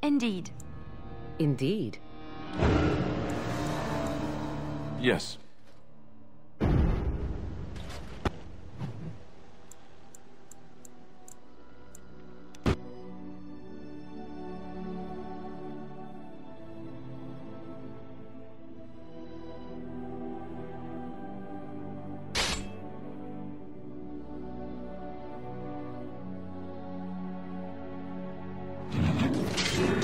Indeed. Indeed? Yes.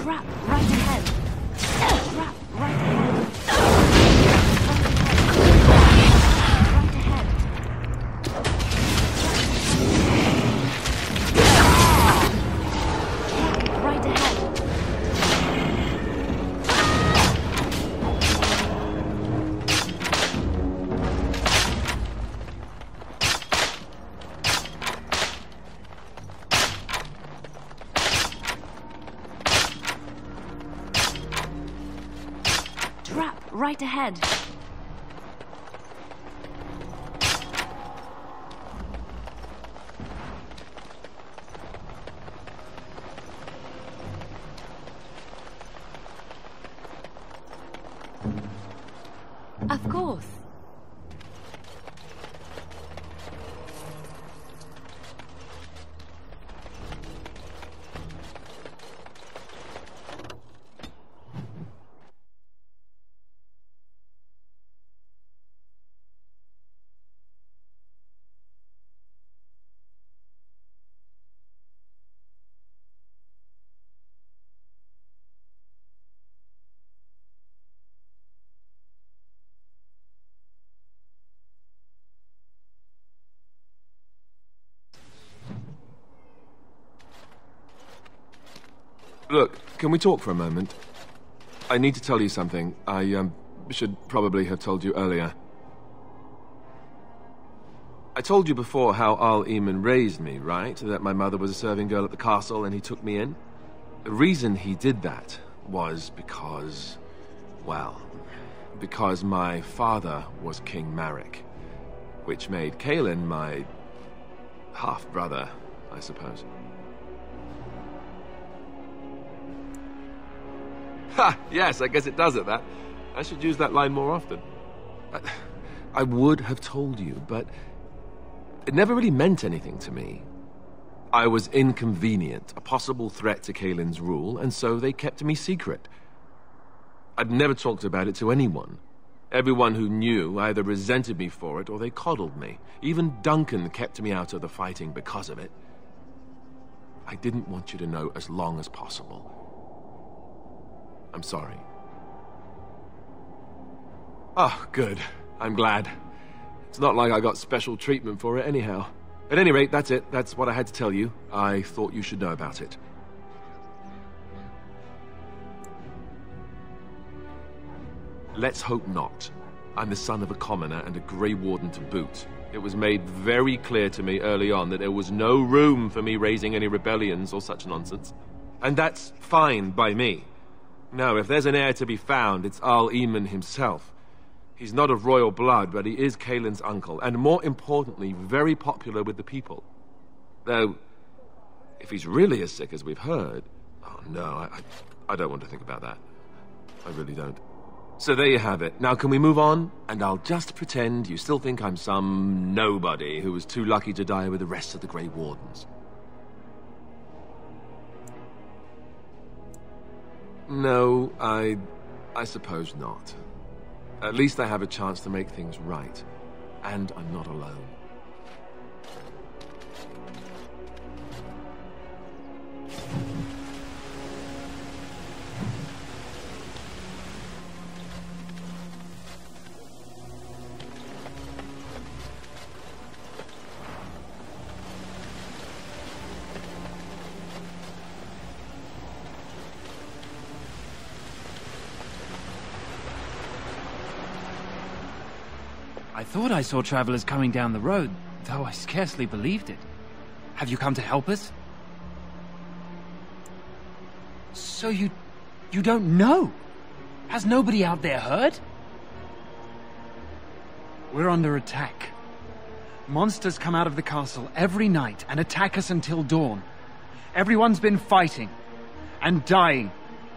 Trap right ahead. Trap right ahead. Right ahead. Right ahead. Trap right ahead. Of course. Look, can we talk for a moment? I need to tell you something. I should probably have told you earlier. I told you before how Al-Eamon raised me, right? That my mother was a serving girl at the castle and he took me in. The reason he did that was because, well, because my father was King Marek, which made Kaelin my half-brother, I suppose. Ha! Yes, I guess it does at that. I should use that line more often. I would have told you, but it never really meant anything to me. I was inconvenient, a possible threat to Kaelin's rule, and so they kept me secret. I'd never talked about it to anyone. Everyone who knew either resented me for it or they coddled me. Even Duncan kept me out of the fighting because of it. I didn't want you to know as long as possible. I'm sorry. Oh, good. I'm glad. It's not like I got special treatment for it anyhow. At any rate, that's it. That's what I had to tell you. I thought you should know about it. Let's hope not. I'm the son of a commoner and a Grey Warden to boot. It was made very clear to me early on that there was no room for me raising any rebellions or such nonsense. And that's fine by me. No, if there's an heir to be found, it's Al-Eamon himself. He's not of royal blood, but he is Kaelin's uncle, and more importantly, very popular with the people. Though, if he's really as sick as we've heard... Oh, no, I don't want to think about that. I really don't. So there you have it. Now, can we move on? And I'll just pretend you still think I'm some nobody who was too lucky to die with the rest of the Grey Wardens. No, I suppose not. At least I have a chance to make things right. And I'm not alone. I thought I saw travelers coming down the road, though I scarcely believed it. Have you come to help us? So you You don't know? Has nobody out there heard? We're under attack. Monsters come out of the castle every night and attack us until dawn. Everyone's been fighting and dying.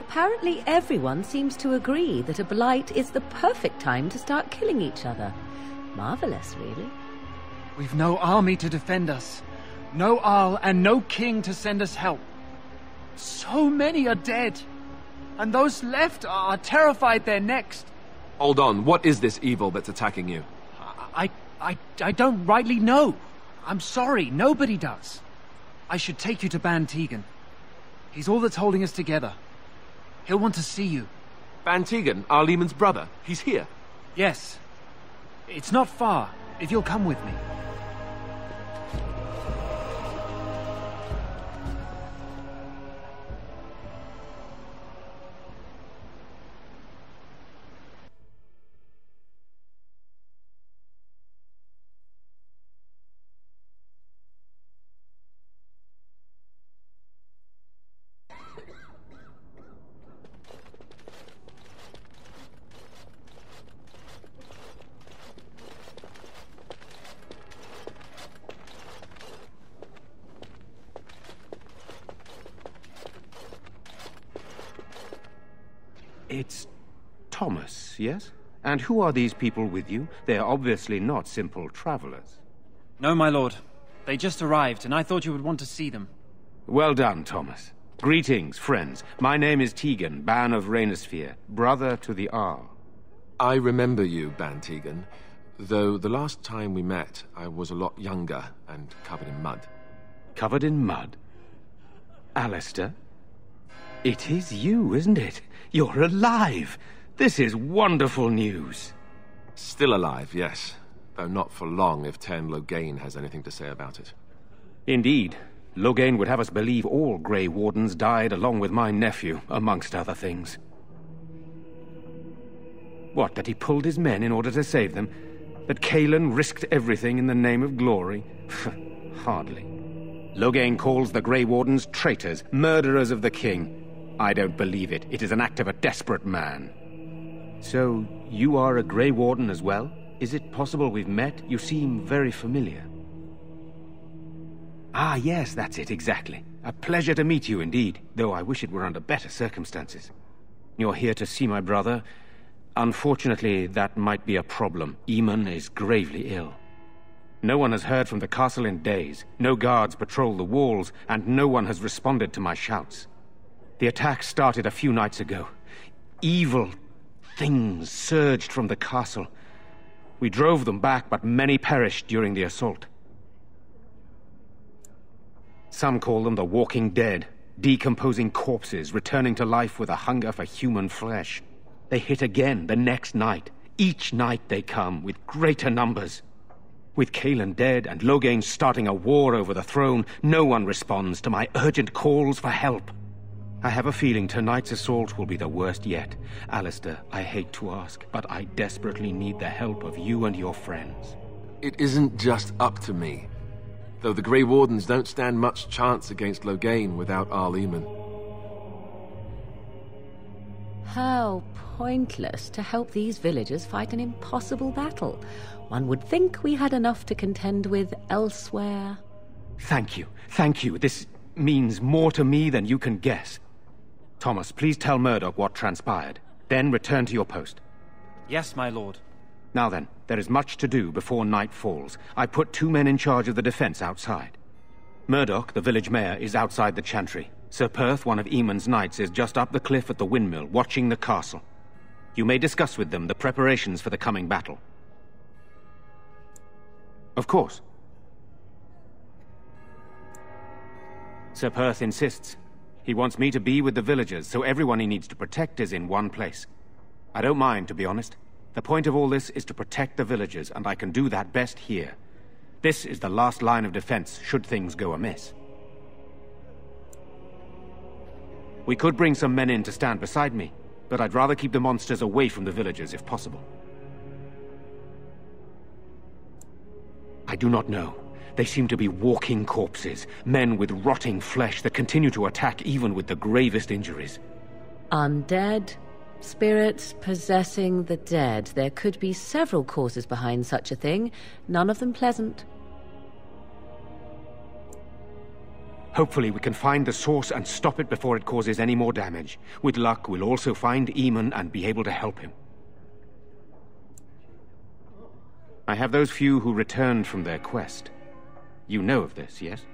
Apparently everyone seems to agree that a blight is the perfect time to start killing each other. Marvelous, really. We've no army to defend us. No Arl and no king to send us help. So many are dead. And those left are terrified they're next. Hold on, what is this evil that's attacking you? I don't rightly know. I'm sorry, nobody does. I should take you to Ban Tegan. He's all that's holding us together. He'll want to see you. Ban Tegan, our Lehman's brother. He's here. Yes. It's not far, if you'll come with me. It's Thomas, yes? And who are these people with you? They're obviously not simple travelers. No, my lord. They just arrived, and I thought you would want to see them. Well done, Thomas. Greetings, friends. My name is Tegan, Ban of Rainersphere, brother to the Arl. I remember you, Ban Tegan, though the last time we met, I was a lot younger and covered in mud. Covered in mud? Alistair? It is you, isn't it? You're alive! This is wonderful news. Still alive, yes. Though not for long if Ten Loghain has anything to say about it. Indeed. Loghain would have us believe all Grey Wardens died along with my nephew, amongst other things. What, that he pulled his men in order to save them? That Cailan risked everything in the name of glory? Hardly. Loghain calls the Grey Wardens traitors, murderers of the king. I don't believe it. It is an act of a desperate man. So, you are a Grey Warden as well? Is it possible we've met? You seem very familiar. Ah, yes, that's it, exactly. A pleasure to meet you indeed, though I wish it were under better circumstances. You're here to see my brother. Unfortunately, that might be a problem. Eamon is gravely ill. No one has heard from the castle in days. No guards patrol the walls, and no one has responded to my shouts. The attack started a few nights ago. Evil things surged from the castle. We drove them back, but many perished during the assault. Some call them the walking dead, decomposing corpses, returning to life with a hunger for human flesh. They hit again the next night. Each night they come, with greater numbers. With Cailan dead and Loghain starting a war over the throne, no one responds to my urgent calls for help. I have a feeling tonight's assault will be the worst yet. Alistair, I hate to ask, but I desperately need the help of you and your friends. It isn't just up to me. Though the Grey Wardens don't stand much chance against Loghain without Arl Eamon. How pointless to help these villagers fight an impossible battle. One would think we had enough to contend with elsewhere. Thank you. Thank you. This means more to me than you can guess. Thomas, please tell Murdoch what transpired. Then return to your post. Yes, my lord. Now then, there is much to do before night falls. I put 2 men in charge of the defense outside. Murdoch, the village mayor, is outside the chantry. Sir Perth, one of Eamon's knights, is just up the cliff at the windmill, watching the castle. You may discuss with them the preparations for the coming battle. Of course. Sir Perth insists. He wants me to be with the villagers, so everyone he needs to protect is in one place. I don't mind, to be honest. The point of all this is to protect the villagers, and I can do that best here. This is the last line of defense, should things go amiss. We could bring some men in to stand beside me, but I'd rather keep the monsters away from the villagers if possible. I do not know. They seem to be walking corpses, men with rotting flesh that continue to attack even with the gravest injuries. Undead, spirits possessing the dead. There could be several causes behind such a thing, none of them pleasant. Hopefully we can find the source and stop it before it causes any more damage. With luck, we'll also find Eamon and be able to help him. I have those few who returned from their quest. You know of this, yes?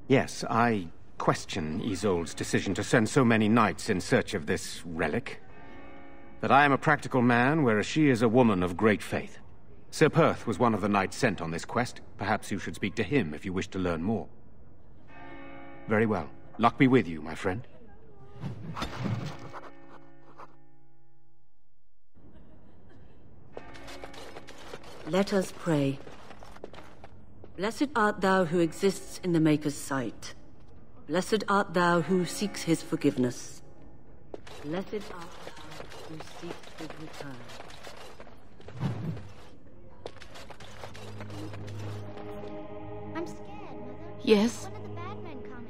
Yes, I question Isolde's decision to send so many knights in search of this relic. But I am a practical man, whereas she is a woman of great faith. Sir Perth was one of the knights sent on this quest. Perhaps you should speak to him if you wish to learn more. Very well. Luck be with you, my friend. Let us pray. Blessed art thou who exists in the Maker's sight. Blessed art thou who seeks his forgiveness. Blessed art thou who seeks his return. I'm scared, Mother. Yes? One of the bad men coming.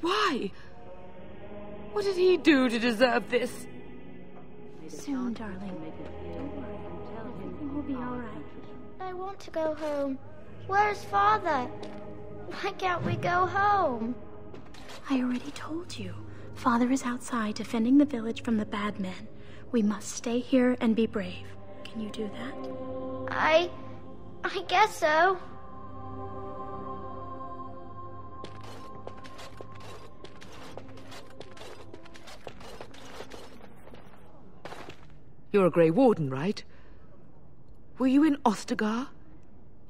Why? What did he do to deserve this? Soon, darling. Don't worry. Everything will be all right. I want to go home. Where's Father? Why can't we go home? I already told you. Father is outside defending the village from the bad men. We must stay here and be brave. Can you do that? I guess so. You're a Grey Warden, right? Were you in Ostagar?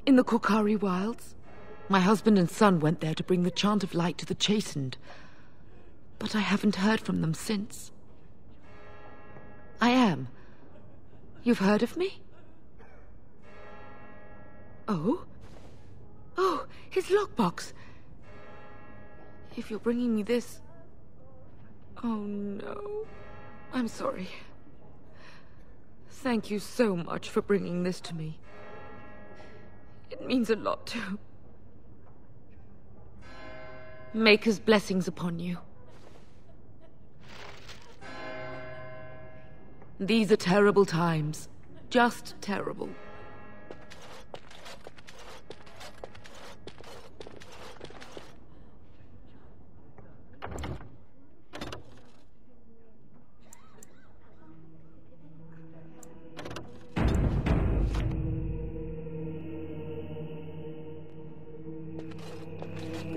In the Korkari Wilds? My husband and son went there to bring the chant of light to the chastened. But I haven't heard from them since. I am. You've heard of me? Oh? Oh, his lockbox. If you're bringing me this... Oh, no. I'm sorry. Thank you so much for bringing this to me. It means a lot, too. Maker's blessings upon you. These are terrible times. Just terrible.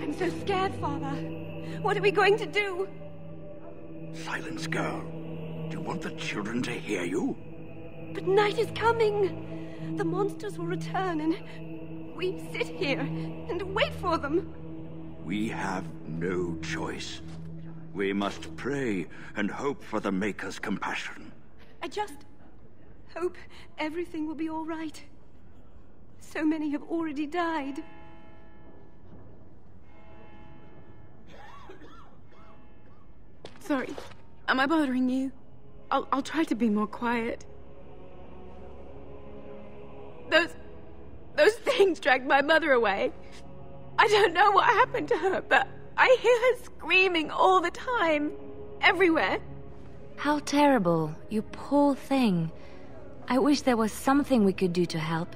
I'm so scared, Father. What are we going to do? Silence, girl. Do you want the children to hear you? But night is coming. The monsters will return and we sit here and wait for them. We have no choice. We must pray and hope for the Maker's compassion. I just hope everything will be all right. So many have already died. Sorry, am I bothering you? I'll try to be more quiet. Those things dragged my mother away. I don't know what happened to her, but I hear her screaming all the time, everywhere. How terrible, you poor thing. I wish there was something we could do to help.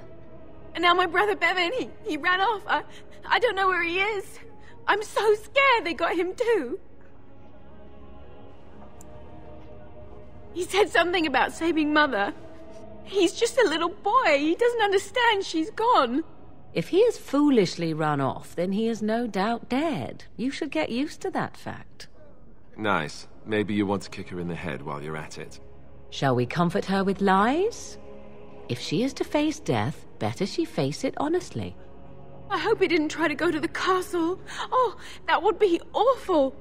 And now my brother Bevan, he ran off. I don't know where he is. I'm so scared they got him too. He said something about saving Mother. He's just a little boy. He doesn't understand she's gone. If he has foolishly run off, then he is no doubt dead. You should get used to that fact. Nice. Maybe you want to kick her in the head while you're at it. Shall we comfort her with lies? If she is to face death, better she face it honestly. I hope he didn't try to go to the castle. Oh, that would be awful.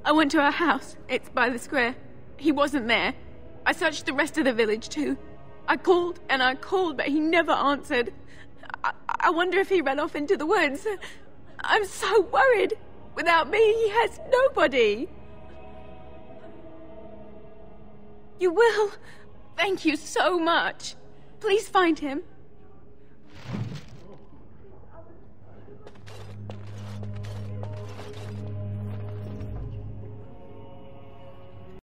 I went to our house. It's by the square. He wasn't there. I searched the rest of the village too. I called and I called, but he never answered. I wonder if he ran off into the woods. I'm so worried. Without me, he has nobody. You will? Thank you so much. Please find him.